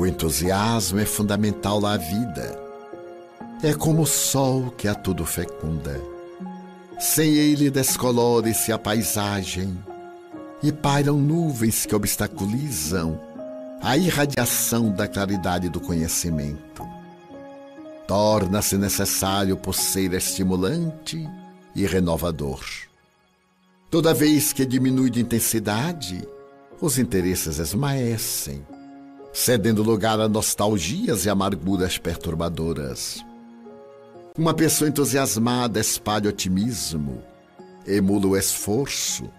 entusiasmo é fundamental à vida. É como o sol que a tudo fecunda. Sem ele descolore-se a paisagem e pairam nuvens que obstaculizam a irradiação da claridade do conhecimento. Torna-se necessário por ser estimulante e renovador. Toda vez que diminui de intensidade, os interesses esmaecem, cedendo lugar a nostalgias e amarguras perturbadoras. Uma pessoa entusiasmada espalha otimismo, emula o esforço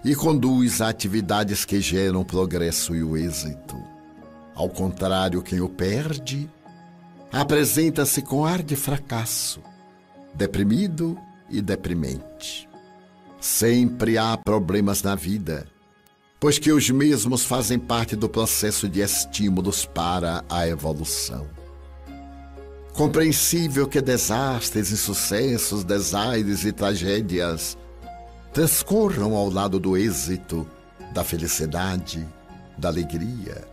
e conduz a atividades que geram o progresso e o êxito. Ao contrário, quem o perde apresenta-se com ar de fracasso, deprimido e deprimente. Sempre há problemas na vida, pois que os mesmos fazem parte do processo de estímulos para a evolução. Compreensível que desastres, insucessos, desaires e tragédias transcorram ao lado do êxito, da felicidade, da alegria.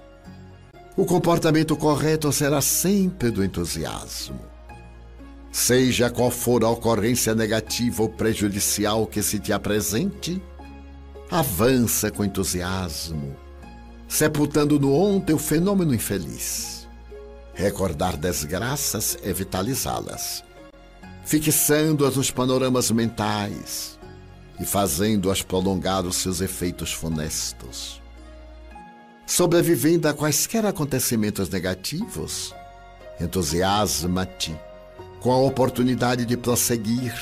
O comportamento correto será sempre do entusiasmo. Seja qual for a ocorrência negativa ou prejudicial que se te apresente, avança com entusiasmo, sepultando no ontem o fenômeno infeliz. Recordar desgraças é vitalizá-las, fixando-as nos panoramas mentais e fazendo-as prolongar os seus efeitos funestos. Sobrevivendo a quaisquer acontecimentos negativos, entusiasma-te com a oportunidade de prosseguir,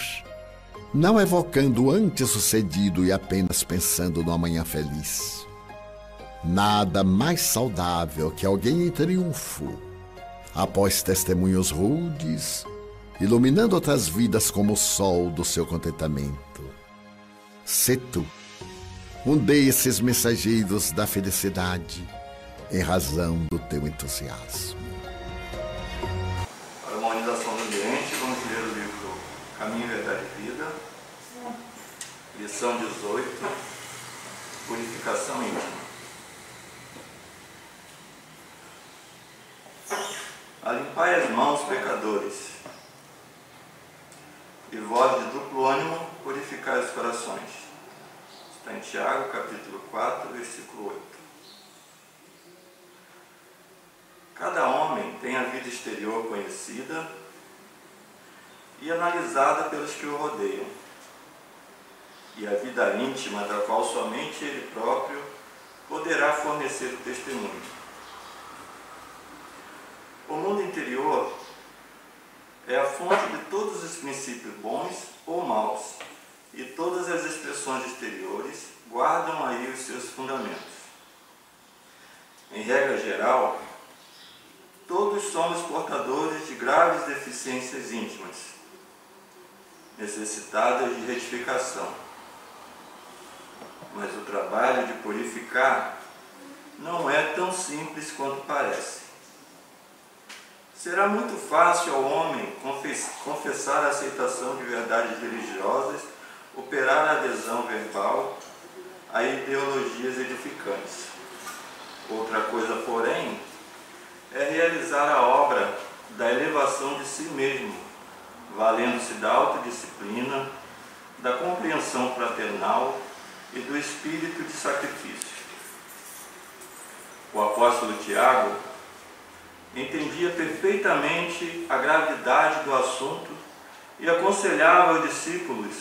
não evocando o antes-sucedido e apenas pensando no amanhã feliz. Nada mais saudável que alguém em triunfo, após testemunhos rudes, iluminando outras vidas como o sol do seu contentamento. Sê tu um desses mensageiros da felicidade, em razão do teu entusiasmo. Para a humanização do ambiente, vamos ler o livro Caminho, Verdade e Vida, lição 18, Purificação íntima. Alimpai as mãos, pecadores, e vós de duplo ânimo purificai os corações. Está em Tiago, capítulo 4, versículo 8. Cada homem tem a vida exterior conhecida e analisada pelos que o rodeiam, e a vida íntima da qual somente ele próprio poderá fornecer o testemunho. O mundo interior é a fonte de todos os princípios bons ou maus, e todas as expressões exteriores guardam aí os seus fundamentos. Em regra geral, todos somos portadores de graves deficiências íntimas, necessitadas de retificação. Mas o trabalho de purificar não é tão simples quanto parece. Será muito fácil ao homem confessar a aceitação de verdades religiosas, operar a adesão verbal a ideologias edificantes. Outra coisa, porém, é realizar a obra da elevação de si mesmo, valendo-se da autodisciplina, da compreensão fraternal e do espírito de sacrifício. O apóstolo Tiago entendia perfeitamente a gravidade do assunto e aconselhava os discípulos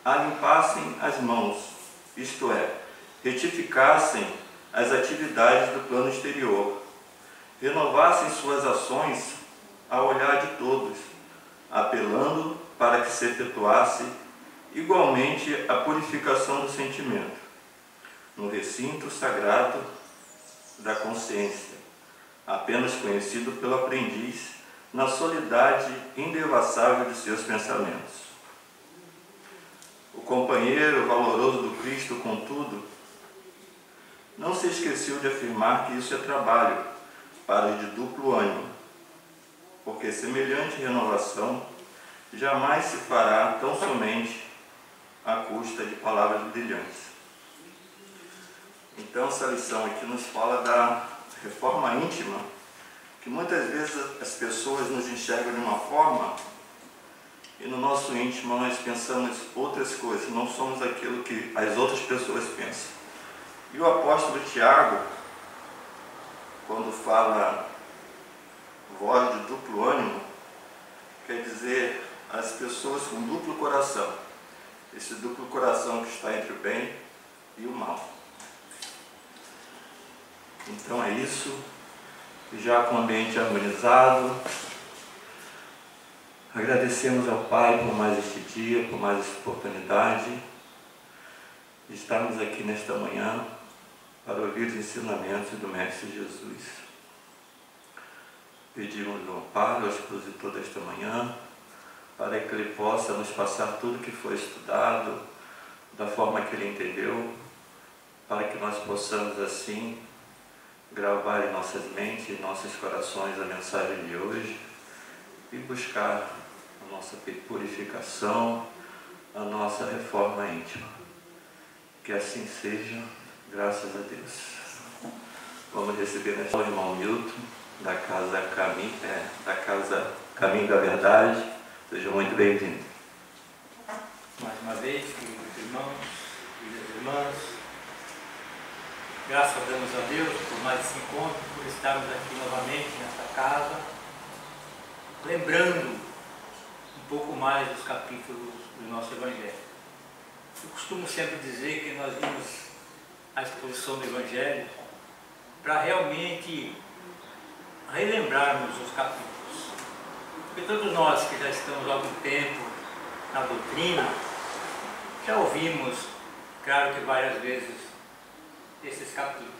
a limpassem as mãos, isto é, retificassem as atividades do plano exterior, renovassem suas ações ao olhar de todos, apelando para que se efetuasse igualmente a purificação do sentimento, no recinto sagrado da consciência, apenas conhecido pelo aprendiz na solidade indevassável de seus pensamentos. O companheiro valoroso do Cristo, contudo, não se esqueceu de afirmar que isso é trabalho para os de duplo ânimo, porque semelhante renovação jamais se fará tão somente à custa de palavras brilhantes. Então, essa lição aqui nos fala da reforma íntima, que muitas vezes as pessoas nos enxergam de uma forma e no nosso íntimo nós pensamos outras coisas, não somos aquilo que as outras pessoas pensam. E o apóstolo Tiago, quando fala voz de duplo ânimo, quer dizer as pessoas com duplo coração, esse duplo coração que está entre o bem e o mal. Então é isso, já com o ambiente harmonizado, agradecemos ao Pai por mais este dia, por mais esta oportunidade de estarmos aqui nesta manhã para ouvir os ensinamentos do Mestre Jesus. Pedimos ao Pai, ao expositor desta manhã, para que Ele possa nos passar tudo que foi estudado, da forma que Ele entendeu, para que nós possamos assim gravar em nossas mentes e nossos corações a mensagem de hoje e buscar a nossa purificação, a nossa reforma íntima. Que assim seja, graças a Deus. Vamos receber nesta o irmão Milton, da casa Caminho da Verdade. Seja muito bem-vindo. Mais uma vez, queridos irmãos, queridas irmãs, graças damos a Deus por mais esse encontro, por estarmos aqui novamente nesta casa, lembrando um pouco mais dos capítulos do nosso Evangelho. Eu costumo sempre dizer que nós vimos a exposição do Evangelho para realmente relembrarmos os capítulos. Porque todos nós que já estamos há algum tempo na doutrina, já ouvimos, claro que várias vezes, esses capítulos.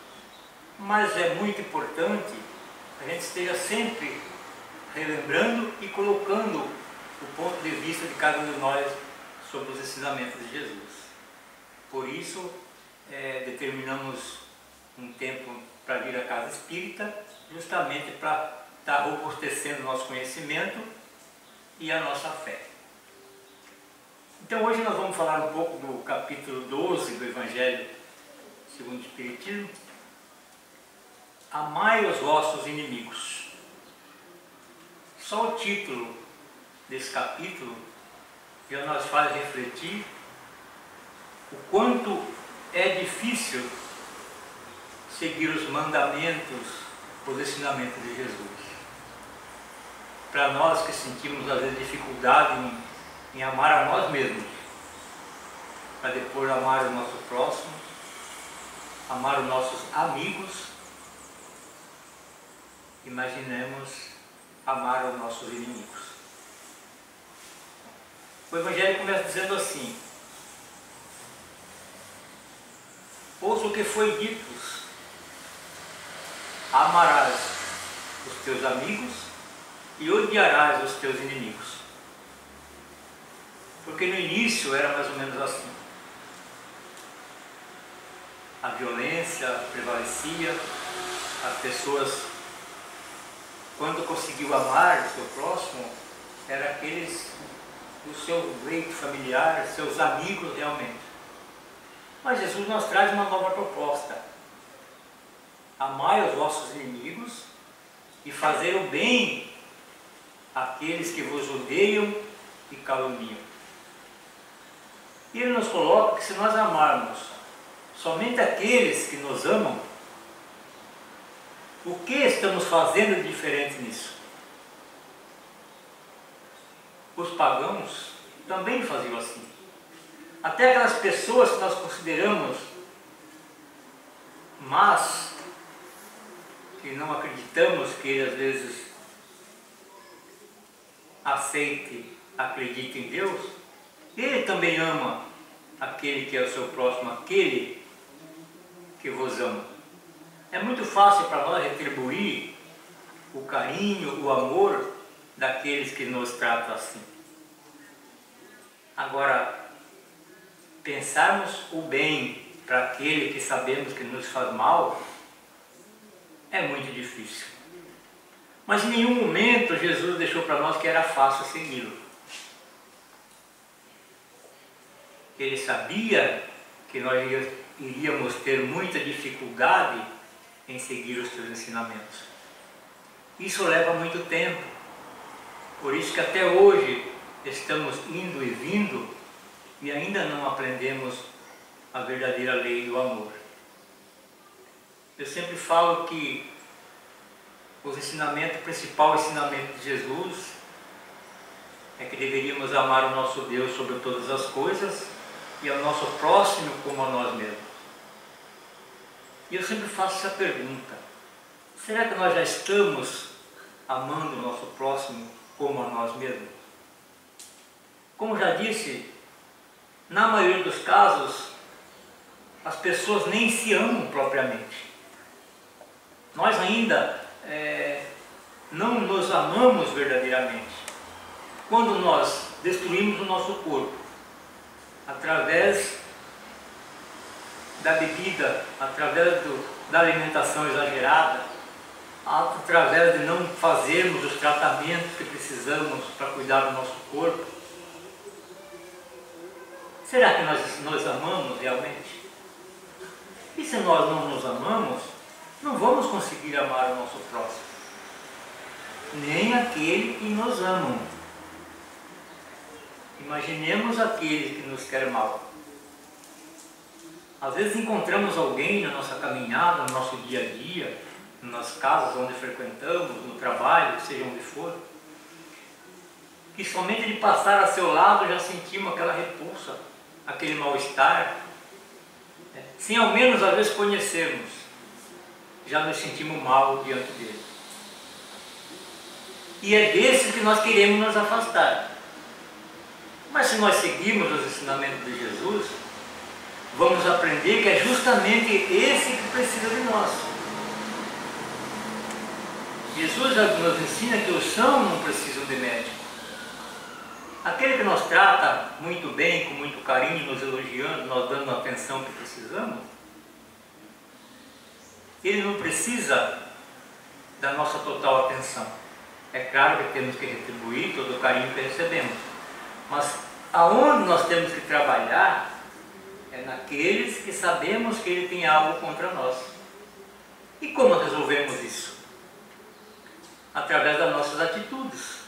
Mas é muito importante que a gente esteja sempre relembrando e colocando o ponto de vista de cada um de nós sobre os ensinamentos de Jesus. Por isso, determinamos um tempo para vir à casa espírita, justamente para estar robustecendo o nosso conhecimento e a nossa fé. Então hoje nós vamos falar um pouco do capítulo 12 do Evangelho segundo o Espiritismo. Amai os vossos inimigos. Só o título desse capítulo já nos faz refletir o quanto é difícil seguir os mandamentos, os ensinamentos de Jesus. Para nós que sentimos às vezes dificuldade em amar a nós mesmos, para depois amar o nosso próximo, amar os nossos amigos, imaginemos amar os nossos inimigos. O Evangelho começa dizendo assim: ouça o que foi dito, amarás os teus amigos e odiarás os teus inimigos. Porque no início era mais ou menos assim. A violência prevalecia, as pessoas, quando conseguiu amar o seu próximo, eram aqueles do seu leito familiar, seus amigos realmente. Mas Jesus nos traz uma nova proposta: amai os vossos inimigos e fazer o bem àqueles que vos odeiam e caluniam. E Ele nos coloca que se nós amarmos somente aqueles que nos amam, o que estamos fazendo de diferente nisso? Os pagãos também faziam assim. Até aquelas pessoas que nós consideramos más, que não acreditamos que ele às vezes acredite em Deus, ele também ama aquele que é o seu próximo, aquele que vos ama. É muito fácil para nós retribuir o carinho, o amor daqueles que nos tratam assim. Agora, pensarmos o bem para aquele que sabemos que nos faz mal é muito difícil. Mas em nenhum momento Jesus deixou para nós que era fácil segui-lo. Ele sabia que nós iríamos ter muita dificuldade em seguir os teus ensinamentos. Isso leva muito tempo, por isso que até hoje estamos indo e vindo e ainda não aprendemos a verdadeira lei do amor. Eu sempre falo que o principal ensinamento de Jesus é que deveríamos amar o nosso Deus sobre todas as coisas e ao nosso próximo como a nós mesmos. E eu sempre faço essa pergunta: será que nós já estamos amando o nosso próximo como a nós mesmos? Como já disse, na maioria dos casos, as pessoas nem se amam propriamente. Nós ainda não nos amamos verdadeiramente. Quando nós destruímos o nosso corpo, através da bebida, através da alimentação exagerada, através de não fazermos os tratamentos que precisamos para cuidar do nosso corpo, será que nós nos amamos realmente? E se nós não nos amamos, não vamos conseguir amar o nosso próximo, nem aquele que nos ama. Imaginemos aqueles que nos querem mal. Às vezes encontramos alguém na nossa caminhada, no nosso dia a dia, nas casas onde frequentamos, no trabalho, seja onde for, que somente de passar a seu lado já sentimos aquela repulsa, aquele mal-estar, sem ao menos às vezes conhecermos, já nos sentimos mal diante dele. E é desses que nós queremos nos afastar. Mas se nós seguirmos os ensinamentos de Jesus, vamos aprender que é justamente esse que precisa de nós. Jesus já nos ensina que os sãos não precisam de médico. Aquele que nos trata muito bem, com muito carinho, nos elogiando, nós dando a atenção que precisamos, ele não precisa da nossa total atenção. É claro que temos que retribuir todo o carinho que recebemos, mas aonde nós temos que trabalhar é naqueles que sabemos que ele tem algo contra nós. E como resolvemos isso? Através das nossas atitudes,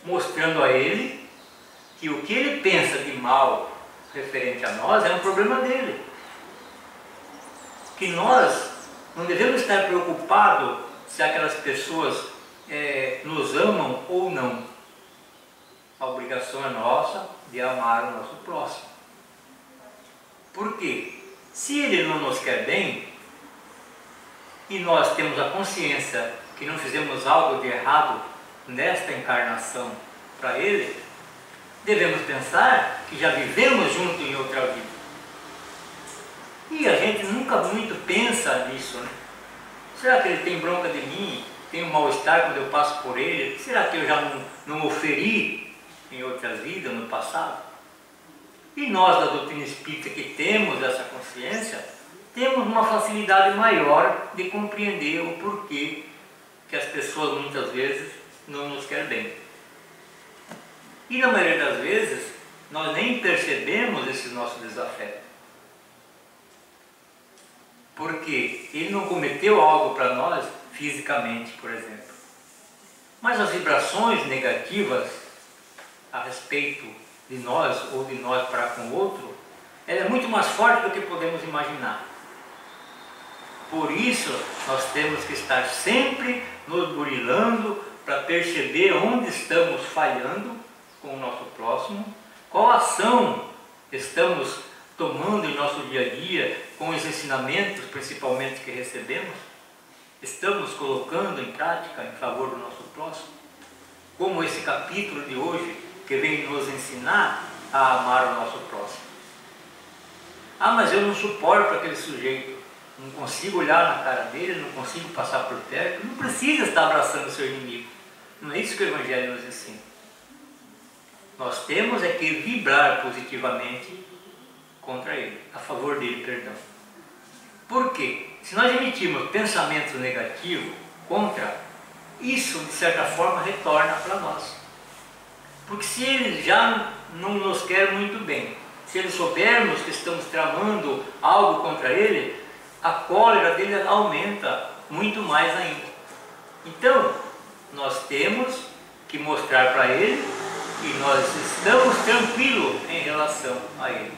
mostrando a ele que o que ele pensa de mal referente a nós é um problema dele. Que nós não devemos estar preocupados se aquelas pessoas nos amam ou não. A obrigação é nossa de amar o nosso próximo. Por quê? Se ele não nos quer bem e nós temos a consciência que não fizemos algo de errado nesta encarnação para ele, devemos pensar que já vivemos junto em outra vida. E a gente nunca muito pensa nisso, né? Será que ele tem bronca de mim? Tem um mal-estar quando eu passo por ele? Será que eu já não oferi em outras vidas, no passado? E nós da doutrina espírita que temos essa consciência, temos uma facilidade maior de compreender o porquê que as pessoas muitas vezes não nos querem bem. E na maioria das vezes, nós nem percebemos esse nosso desafeto. Porque ele não cometeu algo para nós fisicamente, por exemplo. Mas as vibrações negativas a respeito de nós ou de nós para com o outro, ela é muito mais forte do que podemos imaginar. Por isso, nós temos que estar sempre nos burilando para perceber onde estamos falhando com o nosso próximo, qual ação estamos tomando em nosso dia a dia com os ensinamentos, principalmente que recebemos, estamos colocando em prática em favor do nosso próximo, como esse capítulo de hoje que vem nos ensinar a amar o nosso próximo. Ah, mas eu não suporto aquele sujeito, não consigo olhar na cara dele, não consigo passar por perto. Não precisa estar abraçando o seu inimigo. Não é isso que o Evangelho nos ensina. Nós temos é que vibrar positivamente contra ele, a favor dele, perdão. Por quê? Se nós emitirmos pensamentos negativos contra, isso de certa forma retorna para nós. Porque se ele já não nos quer muito bem, se ele soubermos que estamos tramando algo contra ele, a cólera dele aumenta muito mais ainda. Então, nós temos que mostrar para ele que nós estamos tranquilos em relação a ele.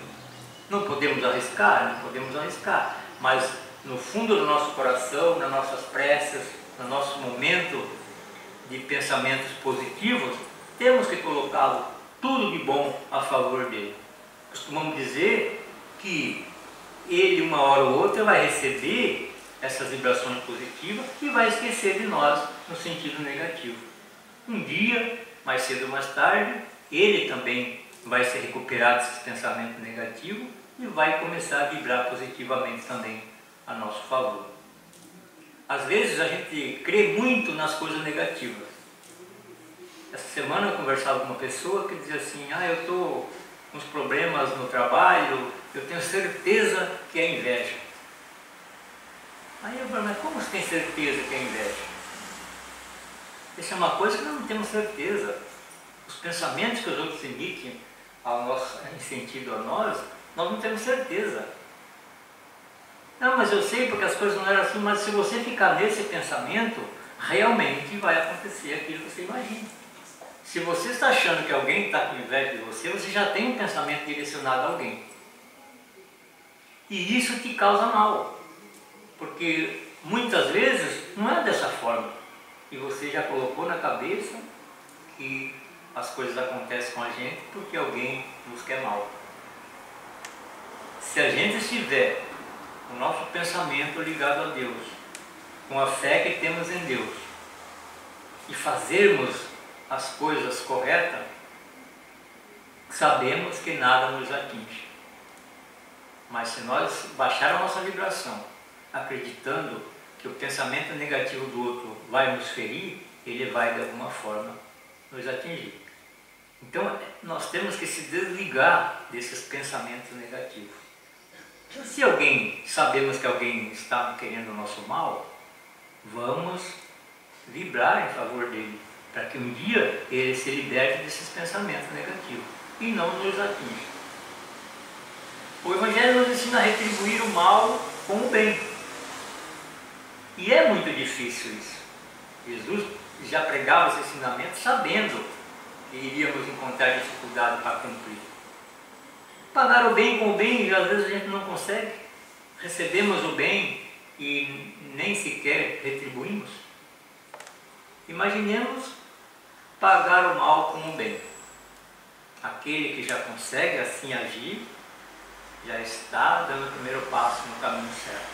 Não podemos arriscar, mas no fundo do nosso coração, nas nossas preces, no nosso momento de pensamentos positivos, temos que colocá-lo tudo de bom a favor dele. Costumamos dizer que ele, uma hora ou outra, vai receber essas vibrações positivas e vai esquecer de nós no sentido negativo. Um dia, mais cedo ou mais tarde, ele também vai se recuperar desses pensamentos negativos e vai começar a vibrar positivamente também a nosso favor. Às vezes a gente crê muito nas coisas negativas. Essa semana eu conversava com uma pessoa que dizia assim: eu estou com uns problemas no trabalho, eu tenho certeza que é inveja. Aí eu falei: mas como você tem certeza que é inveja? Isso é uma coisa que nós não temos certeza. Os pensamentos que os outros emitem em sentido a nós não temos certeza. Não, mas eu sei porque as coisas não eram assim. Mas se você ficar nesse pensamento, realmente vai acontecer aquilo que você imagina. Se você está achando que alguém está com inveja de você, você já tem um pensamento direcionado a alguém. E isso te causa mal. Porque muitas vezes não é dessa forma. E você já colocou na cabeça que as coisas acontecem com a gente porque alguém nos quer mal. Se a gente estiver o nosso pensamento ligado a Deus, com a fé que temos em Deus, e fazermos as coisas corretas, sabemos que nada nos atinge. Mas se nós baixarmos a nossa vibração, acreditando que o pensamento negativo do outro vai nos ferir, ele vai de alguma forma nos atingir. Então nós temos que se desligar desses pensamentos negativos. Se sabemos que alguém está querendo o nosso mal, vamos vibrar em favor dele, para que um dia ele se liberte desses pensamentos negativos e não nos atinja. O Evangelho nos ensina a retribuir o mal com o bem. E é muito difícil isso. Jesus já pregava esse ensinamento sabendo que iríamos encontrar dificuldade para cumprir. Pagar o bem com o bem, e às vezes a gente não consegue. Recebemos o bem e nem sequer retribuímos. Imaginemos pagar o mal com o bem. Aquele que já consegue assim agir, já está dando o primeiro passo no caminho certo.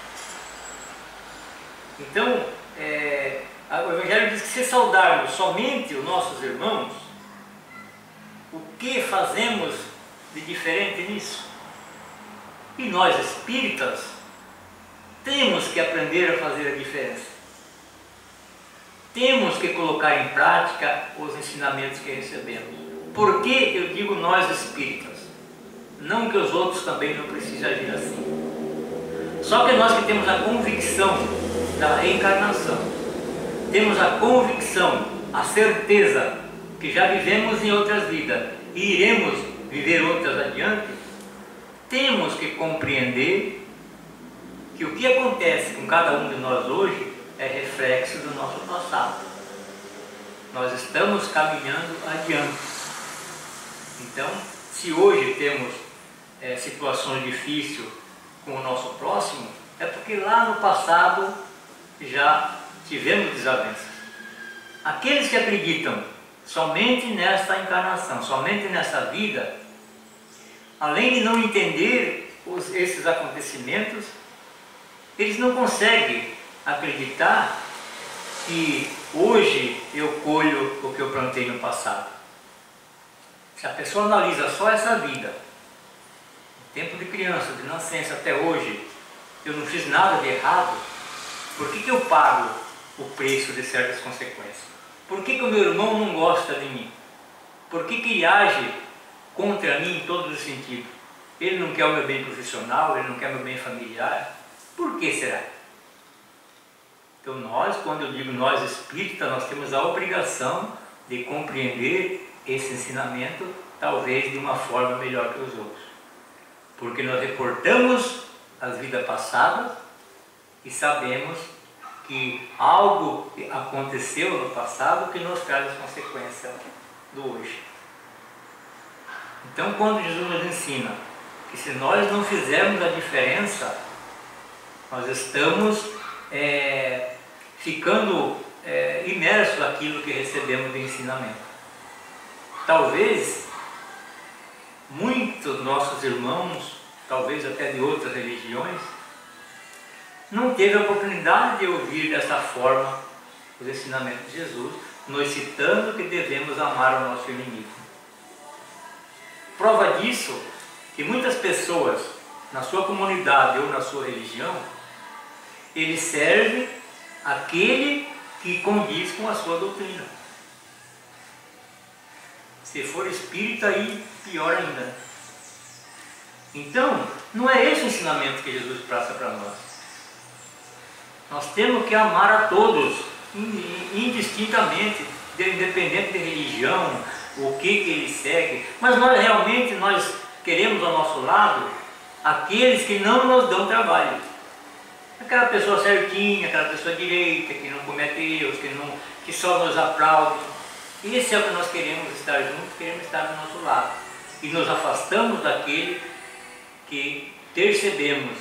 Então, o Evangelho diz que se saudarmos somente os nossos irmãos, o que fazemos de diferente nisso? E nós espíritas temos que aprender a fazer a diferença. Temos que colocar em prática os ensinamentos que recebemos. Por que eu digo nós espíritas? Não que os outros também não precisem agir assim. Só que nós que temos a convicção da reencarnação, temos a convicção, a certeza que já vivemos em outras vidas e iremos viver outras adiante, temos que compreender que o que acontece com cada um de nós hoje é reflexo do nosso passado. Nós estamos caminhando adiante. Então, se hoje temos situações difíceis com o nosso próximo, é porque lá no passado já tivemos desavenças. Aqueles que acreditam somente nesta encarnação, somente nessa vida, além de não entender esses acontecimentos, eles não conseguem acreditar que hoje eu colho o que eu plantei no passado. Se a pessoa analisa só essa vida, tempo de criança, de nascença até hoje, eu não fiz nada de errado, por que eu pago o preço de certas consequências? Por que o meu irmão não gosta de mim? Por que ele age contra mim em todos os sentidos? Ele não quer o meu bem profissional, ele não quer o meu bem familiar. Por que será? Então nós, quando eu digo nós espíritas, nós temos a obrigação de compreender esse ensinamento, talvez de uma forma melhor que os outros. Porque nós reportamos as vidas passadas e sabemos que algo aconteceu no passado que nos traz as consequências do hoje. Então, quando Jesus nos ensina que se nós não fizermos a diferença, nós estamos ficando imersos naquilo que recebemos de ensinamento. Talvez muitos nossos irmãos, talvez até de outras religiões, não teve a oportunidade de ouvir dessa forma os ensinamentos de Jesus, nos citando que devemos amar o nosso inimigo. Prova disso que muitas pessoas, na sua comunidade ou na sua religião, eles servem aquele que condiz com a sua doutrina. Se for espírita, aí pior ainda. Então, não é esse o ensinamento que Jesus passa para nós. Nós temos que amar a todos, indistintamente, independente de religião, o que ele segue. Mas nós queremos ao nosso lado aqueles que não nos dão trabalho. Aquela pessoa certinha, aquela pessoa direita, que não comete erros, que só nos aplaude. Esse é o que nós queremos estar juntos, queremos estar do nosso lado. E nos afastamos daquele que percebemos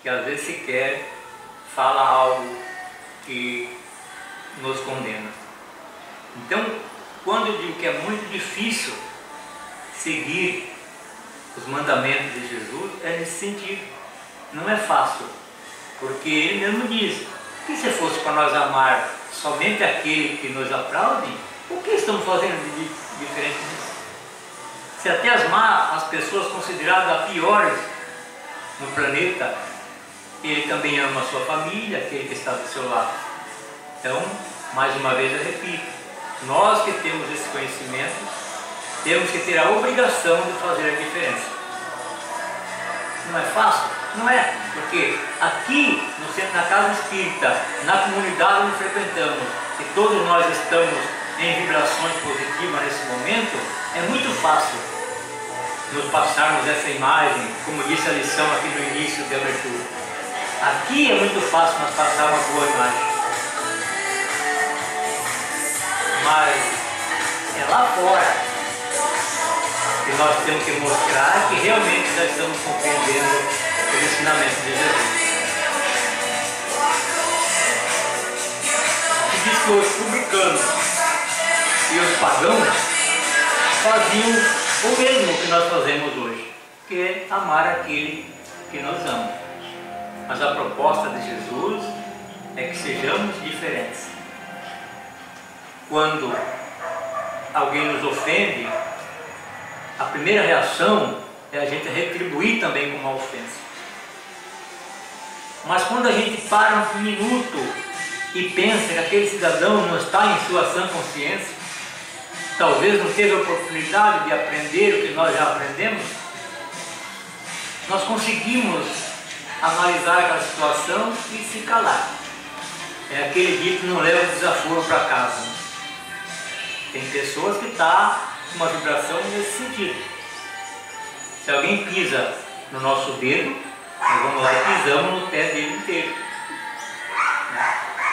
que às vezes sequer fala algo que nos condena. Então, quando eu digo que é muito difícil seguir os mandamentos de Jesus, é nesse sentido. Não é fácil, porque ele mesmo diz que se fosse para nós amar somente aquele que nos aplaude, o que estamos fazendo de diferente disso? Se até as pessoas consideradas as piores no planeta, ele também ama a sua família, aquele que está do seu lado. Então, mais uma vez eu repito, nós que temos esse conhecimento, temos que ter a obrigação de fazer a diferença. Não é fácil? Não é, porque aqui no centro, na casa espírita, na comunidade onde frequentamos, e todos nós estamos em vibrações positivas nesse momento, é muito fácil nos passarmos essa imagem, como disse a lição aqui no início da abertura. Aqui é muito fácil nós passar uma boa imagem, mas é lá fora que nós temos que mostrar que realmente nós estamos compreendendo o ensinamento de Jesus. E diz que os publicanos e os pagãos faziam o mesmo que nós fazemos hoje, que é amar aquele que nos ama. Mas a proposta de Jesus é que sejamos diferentes. Quando alguém nos ofende, a primeira reação é a gente retribuir também com uma ofensa. Mas quando a gente para um minuto e pensa que aquele cidadão não está em sua sã consciência, talvez não teve a oportunidade de aprender o que nós já aprendemos, nós conseguimos analisar aquela situação e se calar. É aquele dito que não leva o desaforo para casa. Tem pessoas que estão com uma vibração nesse sentido. Se alguém pisa no nosso dedo, nós vamos lá e pisamos no pé dele inteiro.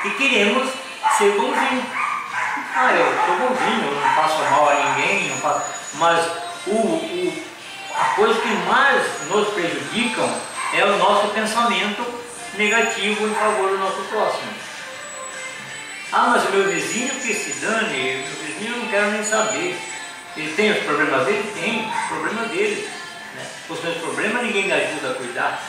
E queremos ser bonzinhos. Eu sou bonzinho, eu não faço mal a ninguém, não faço... mas a coisa que mais nos prejudicam é o nosso pensamento negativo em favor do nosso próximo. Mas o meu vizinho que se dane, o vizinho eu não quero nem saber. Ele tem os problemas dele? Tem, os problemas dele. Os meus problemas ninguém me ajuda a cuidar.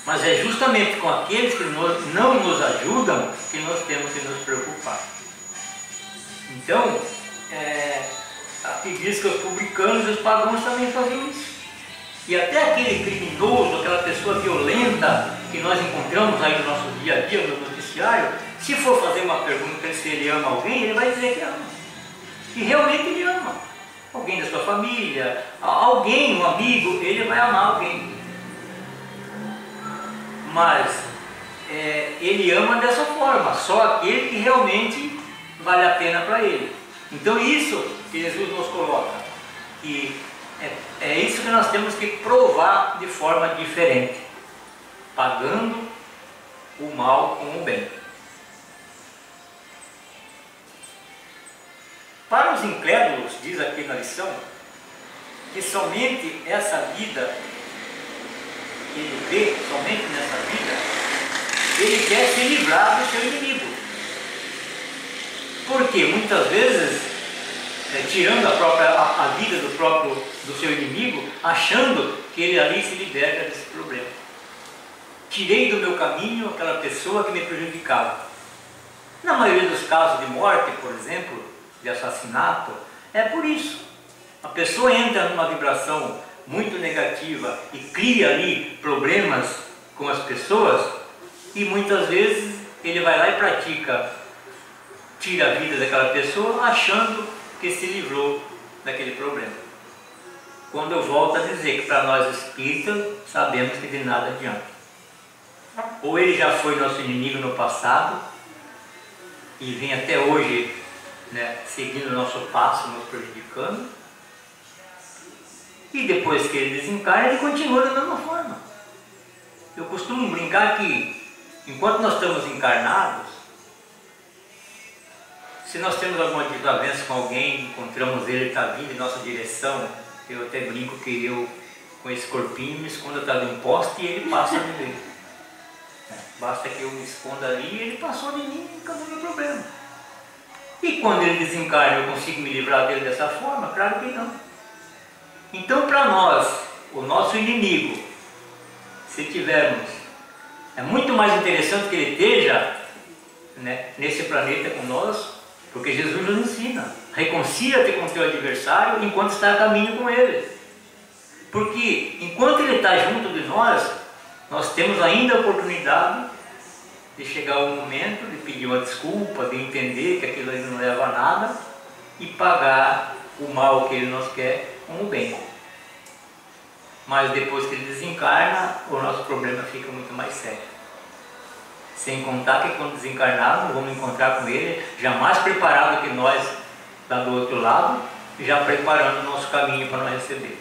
Mas é justamente com aqueles que não nos ajudam que nós temos que nos preocupar. Então, aqui diz que os publicanos e os pagãos também faziam isso. E até aquele criminoso, aquela pessoa violenta que nós encontramos aí no nosso dia a dia, no noticiário, se for fazer uma pergunta se ele ama alguém, ele vai dizer que ama. E realmente ele ama. Alguém da sua família, alguém, um amigo, ele vai amar alguém. Mas ele ama dessa forma, só aquele que realmente vale a pena para ele. Então isso que Jesus nos coloca, que é isso que nós temos que provar de forma diferente. pagando o mal com o bem. Para os incrédulos, diz aqui na lição, que somente essa vida que ele vê, somente nessa vida, ele quer se livrar do seu inimigo. Porque muitas vezes, tirando a vida do seu inimigo, achando que ele ali se liberta desse problema. Tirei do meu caminho aquela pessoa que me prejudicava. Na maioria dos casos de morte, por exemplo, de assassinato, é por isso. A pessoa entra numa vibração muito negativa e cria ali problemas com as pessoas, e muitas vezes ele vai lá e pratica, tira a vida daquela pessoa achando que se livrou daquele problema. Quando eu volto a dizer que para nós espíritas sabemos que de nada adianta. Ou ele já foi nosso inimigo no passado e vem até hoje, seguindo o nosso passo, nos prejudicando, e depois que ele desencarna, ele continua da mesma forma. Eu costumo brincar que, enquanto nós estamos encarnados, se nós temos alguma desavença com alguém, encontramos ele, está vindo em nossa direção, eu até brinco que eu, com esse corpinho, me escondo atrás de um poste e ele passa de mim. Basta que eu me esconda ali e ele passou de mim e acabou o meu problema. E quando ele desencarna, eu consigo me livrar dele dessa forma? Claro que não. Então, para nós, o nosso inimigo, se tivermos, é muito mais interessante que ele esteja nesse planeta com nós, porque Jesus nos ensina: reconcilia-te com o teu adversário enquanto está a caminho com ele. Porque enquanto ele está junto de nós temos ainda a oportunidade de chegar ao momento de pedir uma desculpa, de entender que aquilo ali não leva a nada e pagar o mal que ele nos quer com o bem. Mas depois que ele desencarna, o nosso problema fica muito mais sério. Sem contar que quando desencarnarmos, vamos encontrar com ele já mais preparado que nós lá do outro lado, já preparando o nosso caminho para nós receber.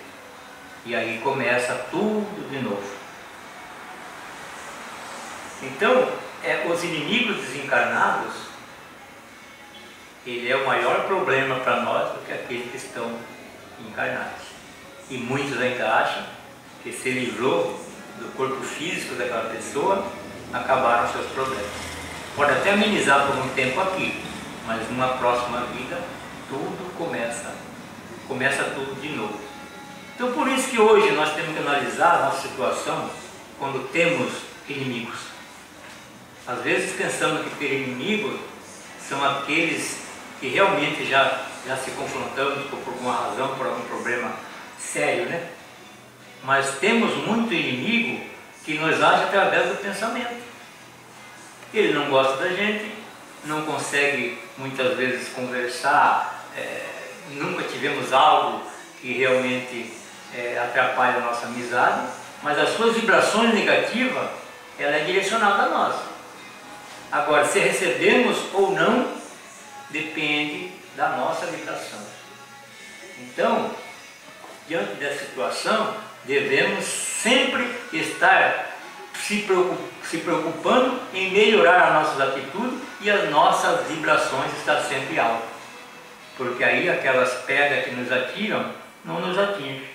E aí começa tudo de novo. Então, os inimigos desencarnados, ele é o maior problema para nós do que aqueles que estão encarnados. E muitos ainda acham que se livrou do corpo físico daquela pessoa, acabaram seus problemas. Pode até amenizar por um tempo aqui, mas numa próxima vida tudo começa tudo de novo. Então por isso que hoje nós temos que analisar a nossa situação quando temos inimigos. Às vezes pensamos que ter inimigos são aqueles que realmente já se confrontamos por alguma razão, por algum problema sério, Mas temos muito inimigo que nos age através do pensamento. Ele não gosta da gente, não consegue muitas vezes conversar, nunca tivemos algo que realmente atrapalhe a nossa amizade, mas as suas vibrações negativas, ela é direcionada a nós. Agora, se recebemos ou não, depende da nossa vibração. Então, diante dessa situação, devemos sempre estar se preocupando em melhorar as nossas atitudes e as nossas vibrações estar sempre altas. Porque aí aquelas pedras que nos atiram, não nos atingem.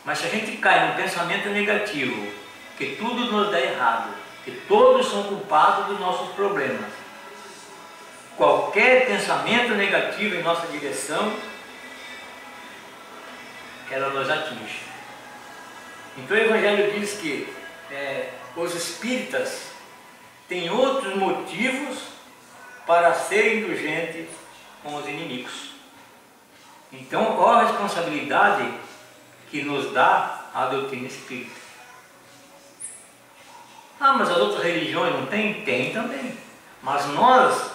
Mas se a gente cai num pensamento negativo, que tudo nos dá errado, que todos são culpados dos nossos problemas, qualquer pensamento negativo em nossa direção, ela nos atinge. Então o Evangelho diz que os espíritas têm outros motivos para serem indulgentes com os inimigos. Então, qual a responsabilidade que nos dá a doutrina espírita? Mas as outras religiões não têm? Tem também. Mas nós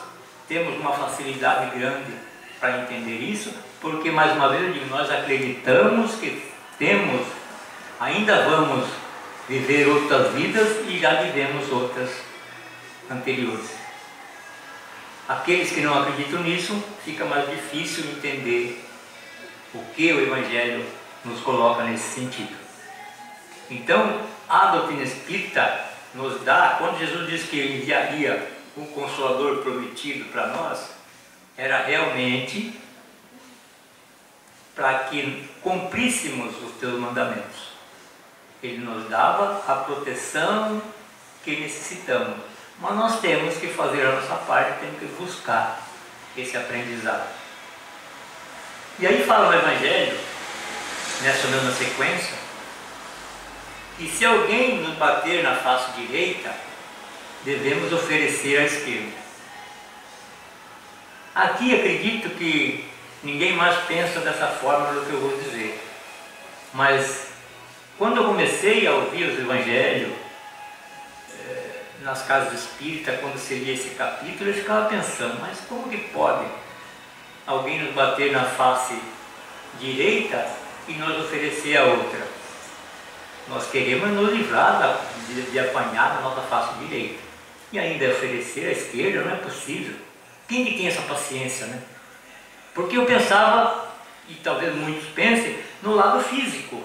temos uma facilidade grande para entender isso, porque, mais uma vez eu digo, nós acreditamos que ainda vamos viver outras vidas e já vivemos outras anteriores. Aqueles que não acreditam nisso, fica mais difícil entender o que o Evangelho nos coloca nesse sentido. Então, a doutrina espírita nos dá, quando Jesus disse que enviaria um Consolador prometido para nós, era realmente para que cumpríssemos os teus mandamentos. Ele nos dava a proteção que necessitamos, mas nós temos que fazer a nossa parte, temos que buscar esse aprendizado. E aí fala o Evangelho, nessa mesma sequência, que se alguém nos bater na face direita, devemos oferecer a esquerda. Aqui acredito que ninguém mais pensa dessa forma do que eu vou dizer, mas quando eu comecei a ouvir os Evangelhos nas casas espíritas, quando se lia esse capítulo, eu ficava pensando, mas como que pode alguém nos bater na face direita e nos oferecer a outra? Nós queremos nos livrar de apanhar na nossa face direita e ainda oferecer a esquerda, não é possível. Quem que tem essa paciência, né? Porque eu pensava, e talvez muitos pensem, no lado físico,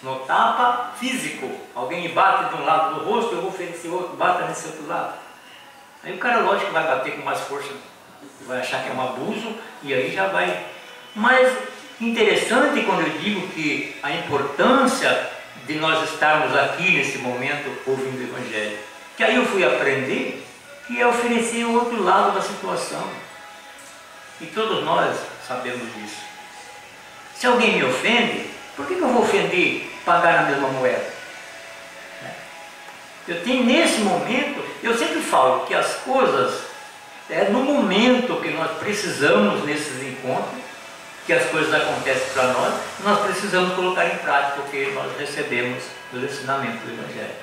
no tapa físico. Alguém me bate de um lado do rosto, eu vou oferecer outro, bata nesse outro lado. Aí o cara, lógico, vai bater com mais força, vai achar que é um abuso e aí já vai. Mas interessante quando eu digo que a importância de nós estarmos aqui nesse momento ouvindo o Evangelho, que aí eu fui aprender que é oferecer o outro lado da situação. E todos nós sabemos disso. Se alguém me ofende, por que eu vou ofender, pagar na mesma moeda? Eu tenho nesse momento, eu sempre falo que as coisas, é no momento que nós precisamos nesses encontros, que as coisas acontecem para nós precisamos colocar em prática o que nós recebemos do ensinamento do Evangelho.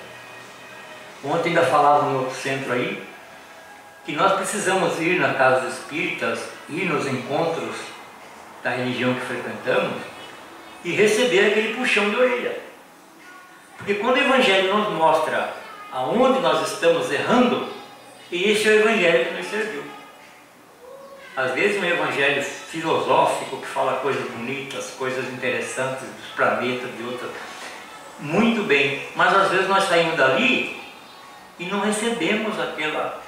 Ontem ainda falava no outro centro aí, que nós precisamos ir nas casas espíritas, ir nos encontros da religião que frequentamos e receber aquele puxão de orelha. Porque quando o Evangelho nos mostra aonde nós estamos errando, esse é o Evangelho que nos serviu. Às vezes um Evangelho filosófico que fala coisas bonitas, coisas interessantes dos planetas, de outras, muito bem, mas às vezes nós saímos dali e não recebemos aquela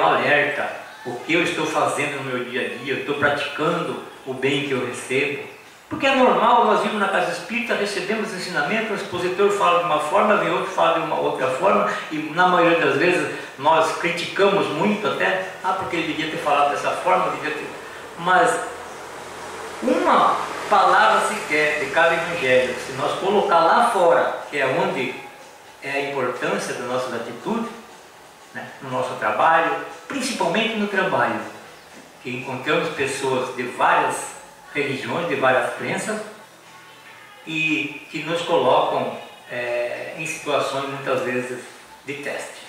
alerta, o que eu estou fazendo no meu dia a dia, eu estou praticando o bem que eu recebo. Porque é normal, nós vimos na casa espírita, recebemos ensinamento, o expositor fala de uma forma, vem outro fala de uma outra forma, e na maioria das vezes nós criticamos muito até, porque ele devia ter falado dessa forma, mas uma palavra sequer de cada evangelho, se nós colocar lá fora, que é onde é a importância das nossas atitudes, né, no nosso trabalho, principalmente no trabalho, que encontramos pessoas de várias religiões, de várias crenças, e que nos colocam em situações muitas vezes de teste,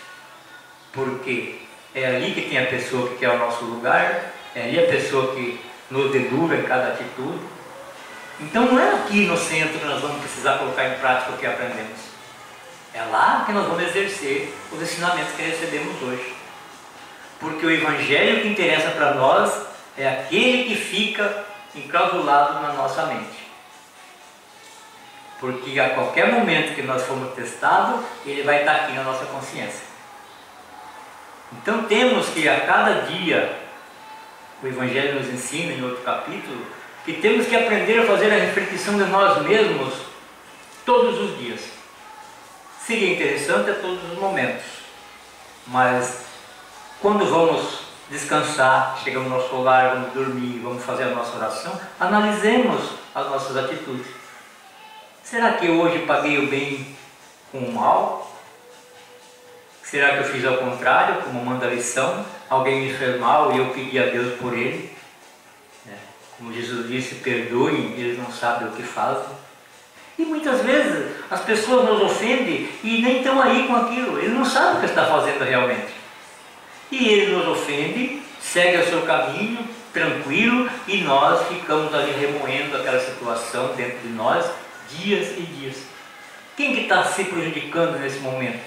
porque é ali que tem a pessoa que quer o nosso lugar, é ali a pessoa que nos dedura em cada atitude. Então não é aqui no centro que nós vamos precisar colocar em prática o que aprendemos, é lá que nós vamos exercer os ensinamentos que recebemos hoje, porque o Evangelho que interessa para nós é aquele que fica enclausulado na nossa mente, porque a qualquer momento que nós formos testados, ele vai estar aqui na nossa consciência. Então temos que a cada dia, o Evangelho nos ensina em outro capítulo, que temos que aprender a fazer a reflexão de nós mesmos todos os dias. Seria interessante a todos os momentos, mas quando vamos descansar, chegamos no nosso lar, vamos dormir, vamos fazer a nossa oração, analisemos as nossas atitudes. Será que hoje paguei o bem com o mal? Será que eu fiz ao contrário, como manda a lição? Alguém me fez mal e eu pedi a Deus por ele? Como Jesus disse, perdoem, eles não sabem o que fazem. E muitas vezes as pessoas nos ofendem e nem estão aí com aquilo, eles não sabem o que está fazendo realmente. E ele nos ofende, segue o seu caminho, tranquilo, e nós ficamos ali remoendo aquela situação dentro de nós, dias e dias. Quem que está se prejudicando nesse momento?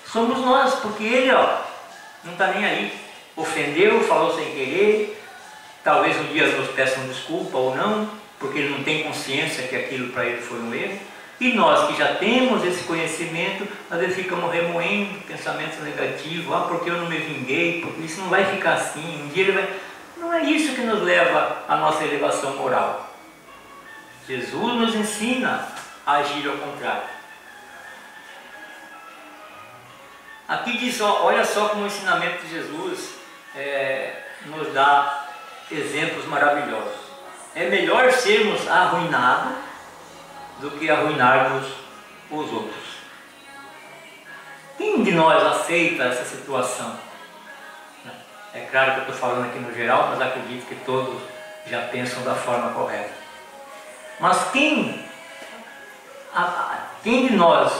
Somos nós, porque ele não está nem aí. Ofendeu, falou sem querer, talvez um dia nos peçam desculpa ou não, porque ele não tem consciência que aquilo para ele foi um erro, E nós que já temos esse conhecimento, às vezes ficamos remoendo pensamentos negativos, porque eu não me vinguei, porque isso não vai ficar assim, um dia ele vai... Não é isso que nos leva à nossa elevação moral. Jesus nos ensina a agir ao contrário. Aqui diz, olha só como o ensinamento de Jesus nos dá exemplos maravilhosos. É melhor sermos arruinados do que arruinarmos os outros. Quem de nós aceita essa situação? É claro que eu estou falando aqui no geral, mas acredito que todos já pensam da forma correta. Mas quem de nós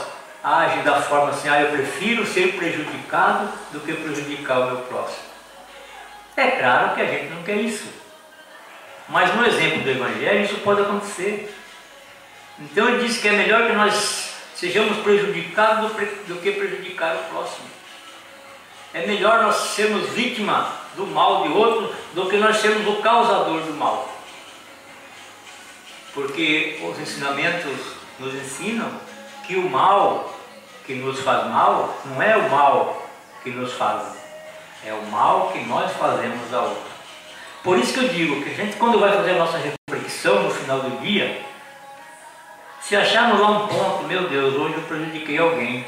age da forma assim, eu prefiro ser prejudicado do que prejudicar o meu próximo? É claro que a gente não quer isso. Mas no exemplo do Evangelho isso pode acontecer. Então ele diz que é melhor que nós sejamos prejudicados do que prejudicar o próximo. É melhor nós sermos vítima do mal de outro do que nós sermos o causador do mal. Porque os ensinamentos nos ensinam que o mal que nos faz mal não é o mal que nos faz, é o mal que nós fazemos a outro. Por isso que eu digo que a gente, quando vai fazer a nossa reflexão no final do dia, se acharmos lá um ponto, meu Deus, hoje eu prejudiquei alguém,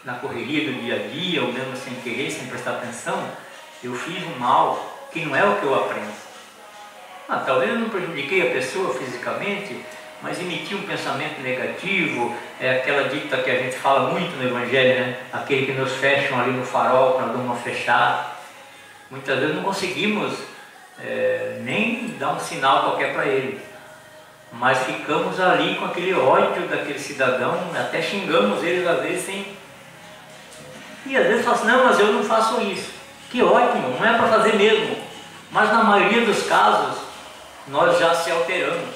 na correria do dia a dia, ou mesmo sem querer, sem prestar atenção, eu fiz um mal que não é o que eu aprendo. Talvez eu não prejudiquei a pessoa fisicamente, mas emiti um pensamento negativo, é aquela dita que a gente fala muito no Evangelho, né? Aquele que nos fecham ali no farol, para dar uma fechada. Muitas vezes não conseguimos nem dar um sinal qualquer para ele, mas ficamos ali com aquele ódio daquele cidadão, até xingamos eles às vezes sem... E às vezes fala assim, não, mas eu não faço isso. Que ótimo, não é para fazer mesmo. Mas na maioria dos casos, nós já se alteramos.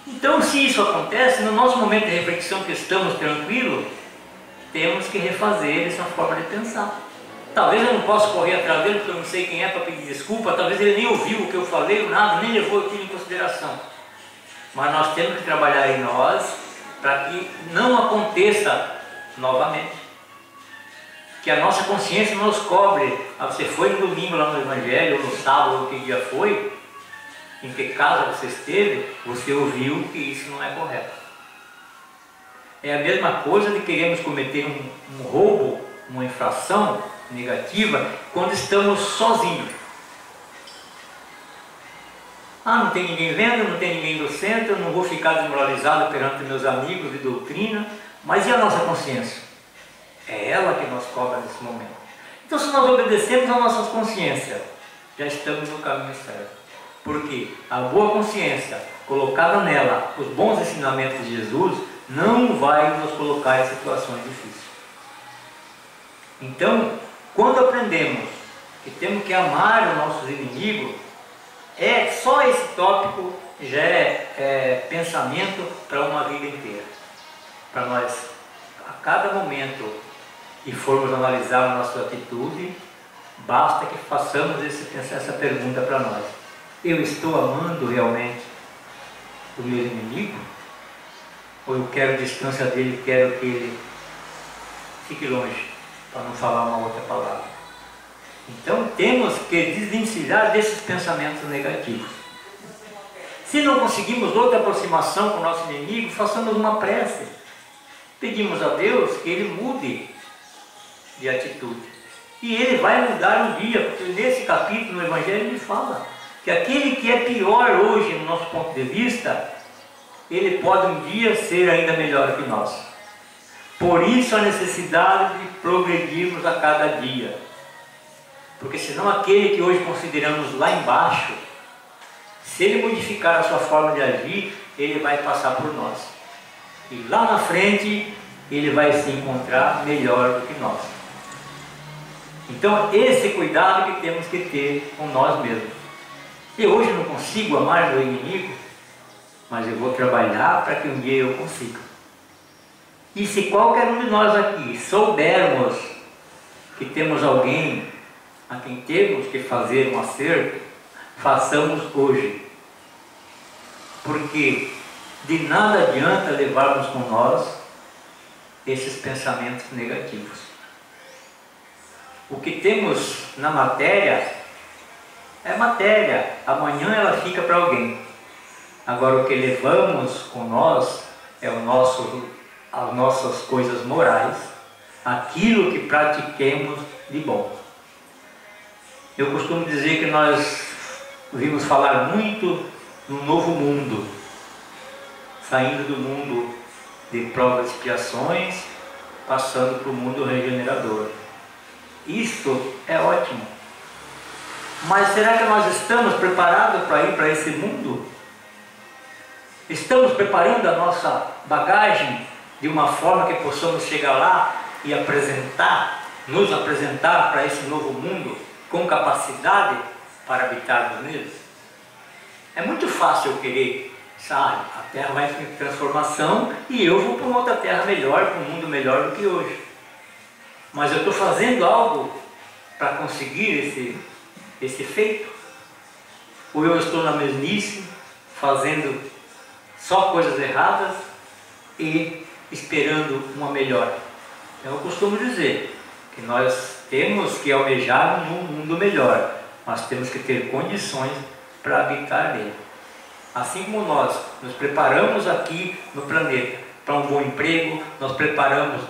Então, se isso acontece, no nosso momento de reflexão que estamos tranquilos, temos que refazer essa forma de pensar. Talvez eu não possa correr atrás dele, porque eu não sei quem é para pedir desculpa, talvez ele nem ouviu o que eu falei, nada, nem levou aquilo em consideração. Mas nós temos que trabalhar em nós para que não aconteça novamente. Que a nossa consciência nos cobre. Você foi no domingo lá no Evangelho, ou no sábado, ou que dia foi, em que casa você esteve, você ouviu que isso não é correto. É a mesma coisa de queremos cometer um roubo, uma infração negativa, quando estamos sozinhos. Não tem ninguém vendo, não tem ninguém do centro, eu não vou ficar desmoralizado perante meus amigos de doutrina, mas e a nossa consciência? É ela que nos cobra nesse momento. Então, se nós obedecemos a nossa consciência, já estamos no caminho certo. Porque a boa consciência, colocada nela os bons ensinamentos de Jesus, não vai nos colocar em situações difíceis. Então, quando aprendemos que temos que amar os nossos inimigos, só esse tópico já é pensamento para uma vida inteira. Para nós, a cada momento que formos analisar a nossa atitude, basta que façamos essa pergunta para nós. Eu estou amando realmente o meu inimigo? Ou eu quero distância dele, quero que ele fique longe, para não falar uma outra palavra? Então temos que desvencilhar desses pensamentos negativos. Se não conseguimos outra aproximação com o nosso inimigo, façamos uma prece. Pedimos a Deus que Ele mude de atitude. E Ele vai mudar um dia, porque nesse capítulo no Evangelho Ele fala que aquele que é pior hoje no nosso ponto de vista, ele pode um dia ser ainda melhor que nós. Por isso a necessidade de progredirmos a cada dia. Porque senão aquele que hoje consideramos lá embaixo, se ele modificar a sua forma de agir, ele vai passar por nós. E lá na frente, ele vai se encontrar melhor do que nós. Então, esse cuidado que temos que ter com nós mesmos. Eu hoje não consigo amar meu inimigo, mas eu vou trabalhar para que um dia eu consiga. E se qualquer um de nós aqui soubermos que temos alguém a quem temos que fazer um acerto, façamos hoje. Porque de nada adianta levarmos com nós esses pensamentos negativos. O que temos na matéria é matéria, amanhã ela fica para alguém. Agora o que levamos com nós é as nossas coisas morais, aquilo que pratiquemos de bom. Eu costumo dizer que nós ouvimos falar muito no novo mundo, saindo do mundo de provas e expiações, passando para o mundo regenerador. Isto é ótimo. Mas será que nós estamos preparados para ir para esse mundo? Estamos preparando a nossa bagagem de uma forma que possamos chegar lá e nos apresentar para esse novo mundo com capacidade para habitarmos neles? É muito fácil eu querer, sabe, a Terra vai em transformação e eu vou para uma outra Terra melhor, para um mundo melhor do que hoje. Mas eu estou fazendo algo para conseguir esse feito? Ou eu estou na mesmice, fazendo só coisas erradas e esperando uma melhora? Eu costumo dizer que nós temos que almejar um mundo melhor, mas temos que ter condições para habitar nele. Assim como nós nos preparamos aqui no planeta para um bom emprego, nós preparamos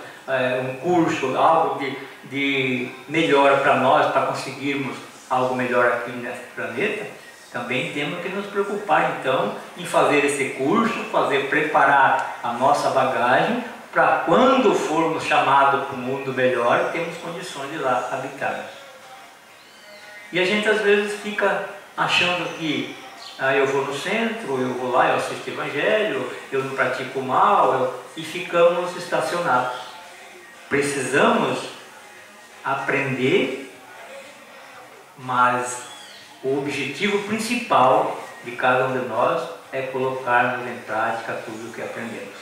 um curso, algo de melhor para nós, para conseguirmos algo melhor aqui nesse planeta, também temos que nos preocupar então em fazer esse curso, preparar a nossa bagagem para quando formos chamados para um mundo melhor, temos condições de lá habitarmos. E a gente às vezes fica achando que eu vou no centro, eu vou lá, eu assisto o Evangelho, eu não pratico mal, e ficamos estacionados. Precisamos aprender, mas o objetivo principal de cada um de nós é colocarmos em prática tudo o que aprendemos.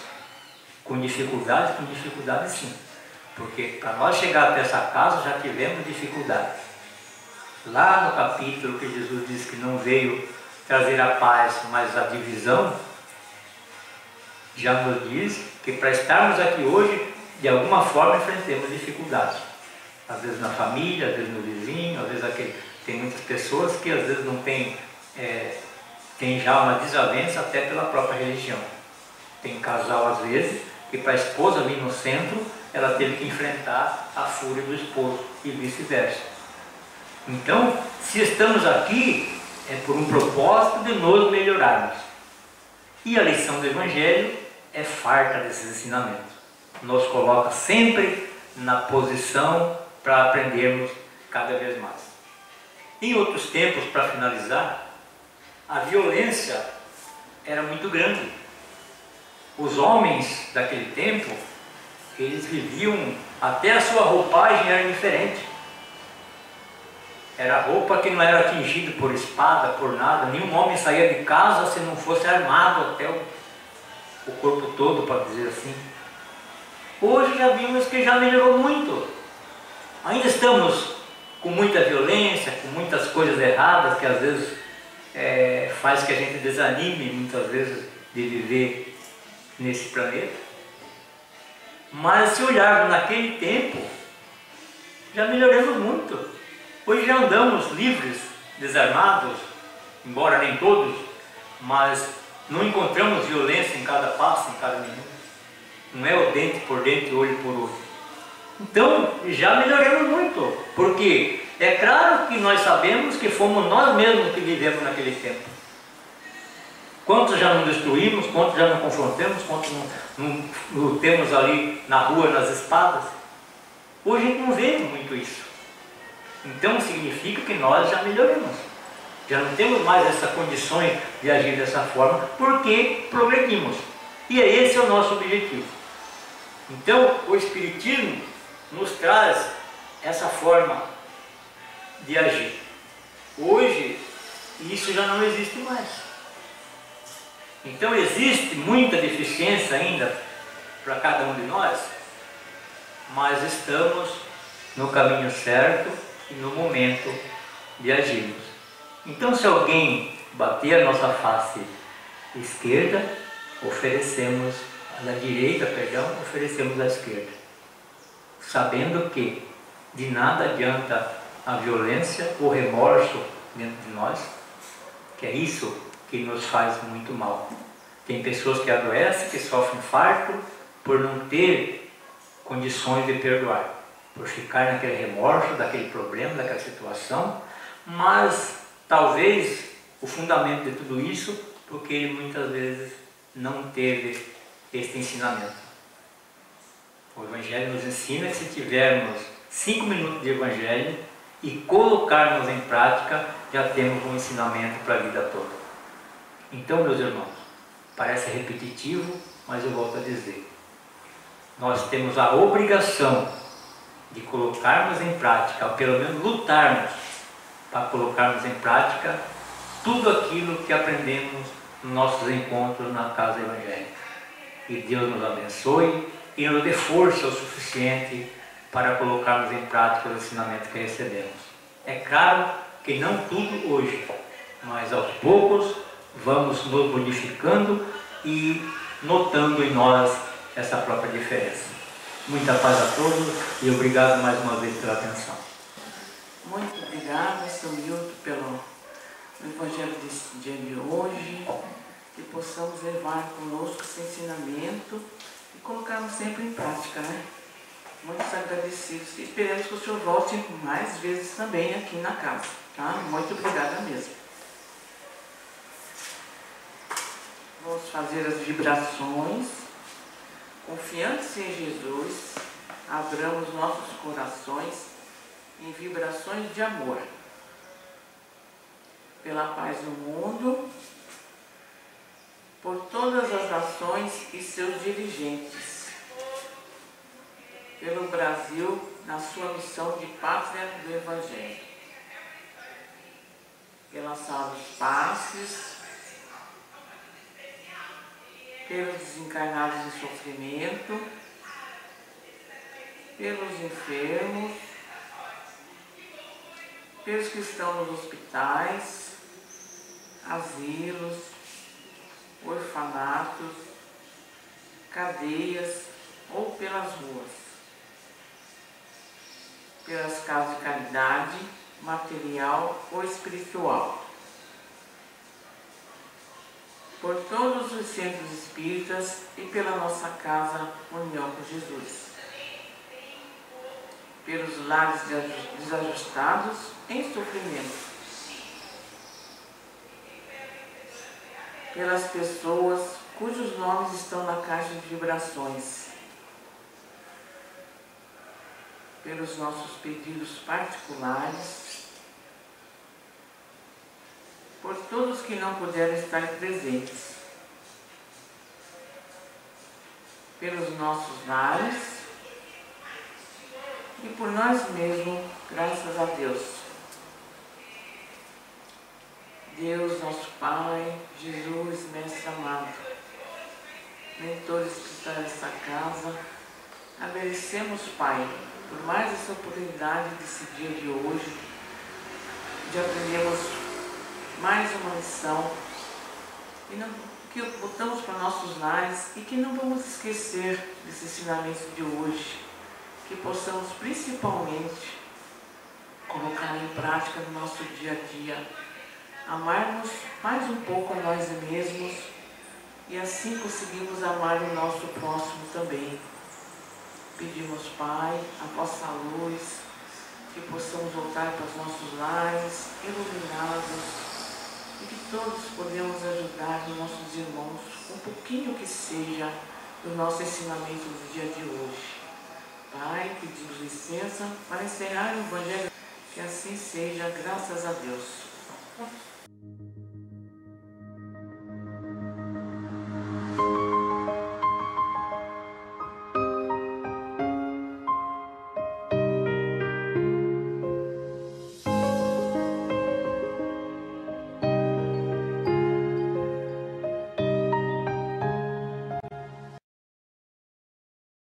Com dificuldade sim. Porque para nós chegar até essa casa já tivemos dificuldades. Lá no capítulo que Jesus diz que não veio trazer a paz, mas a divisão, já nos diz que para estarmos aqui hoje, de alguma forma enfrentemos dificuldades. Às vezes na família, às vezes no vizinho, às vezes tem muitas pessoas que às vezes não tem já uma desavença até pela própria religião. Tem casal às vezes que para a esposa vir no centro, ela teve que enfrentar a fúria do esposo e vice-versa. Então, se estamos aqui, é por um propósito de nos melhorarmos. E a lição do Evangelho é farta desses ensinamentos. Nos coloca sempre na posição para aprendermos cada vez mais. Em outros tempos, para finalizar, a violência era muito grande. Os homens daquele tempo, eles viviam, até a sua roupagem era diferente. Era roupa que não era atingida por espada, por nada. Nenhum homem saía de casa se não fosse armado até o corpo todo, para dizer assim. Hoje já vimos que já melhorou muito. Ainda estamos com muita violência, com muitas coisas erradas que às vezes faz que a gente desanime muitas vezes de viver nesse planeta. Mas se olharmos naquele tempo, já melhoramos muito. Hoje já andamos livres, desarmados, embora nem todos, mas não encontramos violência em cada passo, em cada minuto. Não é o dente por dente, olho por olho. Então, já melhoramos muito, porque é claro que nós sabemos que fomos nós mesmos que vivemos naquele tempo. Quantos já não destruímos, quantos já não confrontamos, quantos não lutemos ali na rua, nas espadas. Hoje a gente não vê muito isso. Então significa que nós já melhoramos. Já não temos mais essas condições de agir dessa forma, porque progredimos. E esse é o nosso objetivo. Então o Espiritismo nos traz essa forma de agir. Hoje isso já não existe mais. Então existe muita deficiência ainda para cada um de nós, mas estamos no caminho certo e no momento de agirmos. Então se alguém bater a nossa face esquerda, oferecemos à esquerda, sabendo que de nada adianta a violência, o remorso dentro de nós, que é isso que nos faz muito mal. Tem pessoas que adoecem, que sofrem infarto por não ter condições de perdoar, por ficar naquele remorso, daquele problema, daquela situação, mas talvez o fundamento de tudo isso, porque ele muitas vezes não teve este ensinamento. O Evangelho nos ensina que se tivermos 5 minutos de Evangelho e colocarmos em prática, já temos um ensinamento para a vida toda. Então, meus irmãos, parece repetitivo, mas eu volto a dizer, nós temos a obrigação de colocarmos em prática, ou pelo menos lutarmos para colocarmos em prática tudo aquilo que aprendemos nos nossos encontros na casa evangélica. E Deus nos abençoe e nos dê força o suficiente para colocarmos em prática o ensinamento que recebemos. É claro que não tudo hoje, mas aos poucos vamos nos modificando e notando em nós essa própria diferença. Muita paz a todos e obrigado mais uma vez pela atenção. Muito obrigado, São Milton, pelo Evangelho desse dia de hoje, que possamos levar conosco esse ensinamento e colocarmos sempre em prática, né? Muitos agradecidos e esperamos que o senhor volte mais vezes também aqui na casa, tá? Muito obrigada mesmo. Vamos fazer as vibrações. Confiantes em Jesus, abramos nossos corações em vibrações de amor. Pela paz no mundo, por todas as nações e seus dirigentes. Pelo Brasil, na sua missão de pátria do Evangelho. Pelas salvas passes, pelos desencarnados em sofrimento, pelos enfermos, pelos que estão nos hospitais, asilos, orfanatos, cadeias ou pelas ruas, pelas casas de caridade, material ou espiritual, por todos os centros espíritas e pela nossa casa União com Jesus, pelos lares desajustados em sofrimento, pelas pessoas cujos nomes estão na caixa de vibrações, pelos nossos pedidos particulares, por todos que não puderam estar presentes, pelos nossos lares e por nós mesmos, graças a Deus. Deus, nosso Pai, Jesus, Mestre amado, mentores que estão nessa casa, agradecemos, Pai, por mais essa oportunidade desse dia de hoje, de aprendermos mais uma lição que botamos para nossos lares e que não vamos esquecer desse ensinamento de hoje, que possamos principalmente colocar em prática no nosso dia a dia, amarmos mais um pouco a nós mesmos e assim conseguimos amar o nosso próximo também. Pedimos, Pai, a vossa luz, que possamos voltar para os nossos lares, iluminados, e que todos podemos ajudar os nossos irmãos, um pouquinho que seja, do nosso ensinamento do dia de hoje. Pai, pedimos licença para encerrar o Evangelho, que assim seja, graças a Deus.